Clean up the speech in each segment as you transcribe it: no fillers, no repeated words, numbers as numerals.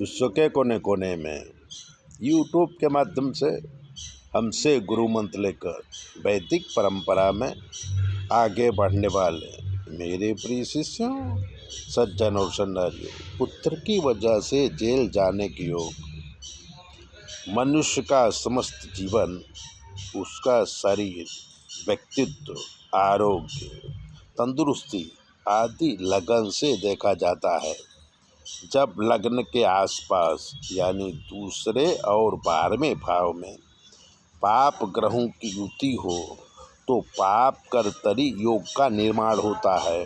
विश्व के कोने कोने में यूट्यूब के माध्यम से हमसे गुरु मंत्र लेकर वैदिक परंपरा में आगे बढ़ने वाले मेरे प्रिय शिष्यों, सज्जन और सन्नारियों, पुत्र की वजह से जेल जाने की योग। मनुष्य का समस्त जीवन, उसका शरीर, व्यक्तित्व, आरोग्य, तंदुरुस्ती आदि लगन से देखा जाता है। जब लग्न के आसपास यानी दूसरे और 12वें भाव में पाप ग्रहों की युति हो तो पाप कर्तरी योग का निर्माण होता है।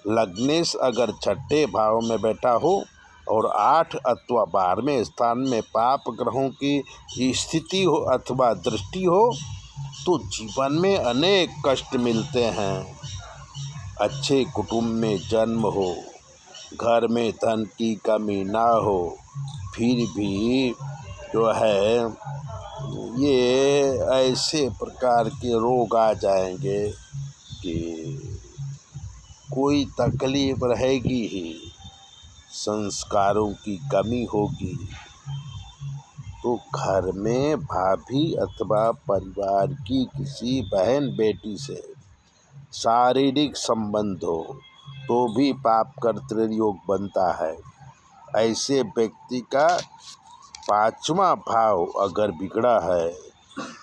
लग्नेश अगर 6ठे भाव में बैठा हो और 8 अथवा 12वें स्थान में पाप ग्रहों की स्थिति हो अथवा दृष्टि हो तो जीवन में अनेक कष्ट मिलते हैं। अच्छे कुटुंब में जन्म हो, घर में धन की कमी ना हो, फिर भी जो है ये ऐसे प्रकार के रोग आ जाएंगे कि कोई तकलीफ रहेगी ही, संस्कारों की कमी होगी। तो घर में भाभी अथवा परिवार की किसी बहन बेटी से शारीरिक संबंध हो तो भी पाप कर्तृ योग बनता है। ऐसे व्यक्ति का 5वां भाव अगर बिगड़ा है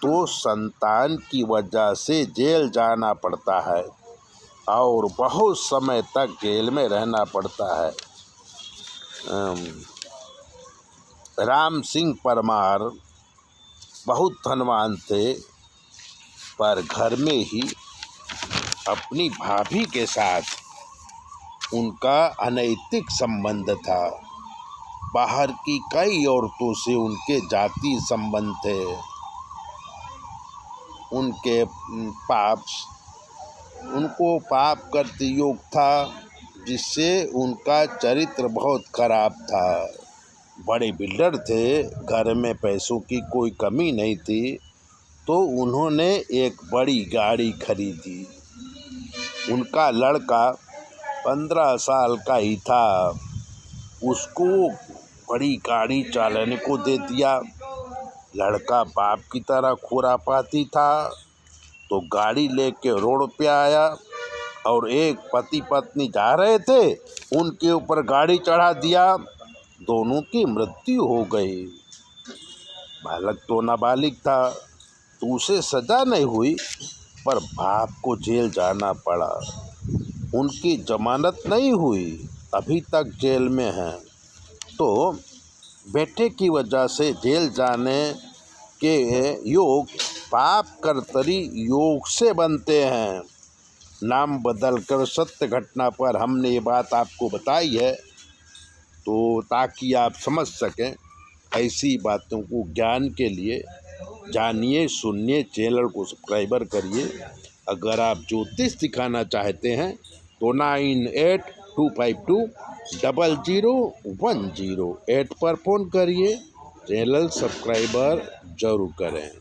तो संतान की वजह से जेल जाना पड़ता है और बहुत समय तक जेल में रहना पड़ता है। राम सिंह परमार बहुत धनवान थे, पर घर में ही अपनी भाभी के साथ उनका अनैतिक संबंध था। बाहर की कई औरतों से उनके जाति संबंध थे। उनको पाप कर्तृ योग था, जिससे उनका चरित्र बहुत खराब था। बड़े बिल्डर थे, घर में पैसों की कोई कमी नहीं थी, तो उन्होंने एक बड़ी गाड़ी खरीदी। उनका लड़का 15 साल का ही था, उसको बड़ी गाड़ी चलाने को दे दिया। लड़का बाप की तरह खुरापाती था, तो गाड़ी लेके रोड पे आया और एक पति पत्नी जा रहे थे, उनके ऊपर गाड़ी चढ़ा दिया। दोनों की मृत्यु हो गई। बालक तो नाबालिग था, तो उसे सजा नहीं हुई, पर बाप को जेल जाना पड़ा। उनकी जमानत नहीं हुई, अभी तक जेल में हैं। तो बेटे की वजह से जेल जाने के योग पाप कर्तरी योग से बनते हैं। नाम बदलकर सत्य घटना पर हमने ये बात आपको बताई है, तो ताकि आप समझ सकें। ऐसी बातों को ज्ञान के लिए जानिए, सुनिए, चैनल को सब्सक्राइबर करिए। अगर आप ज्योतिष दिखाना चाहते हैं तो 9825200108 पर फ़ोन करिए। चैनल सब्सक्राइबर जरूर करें।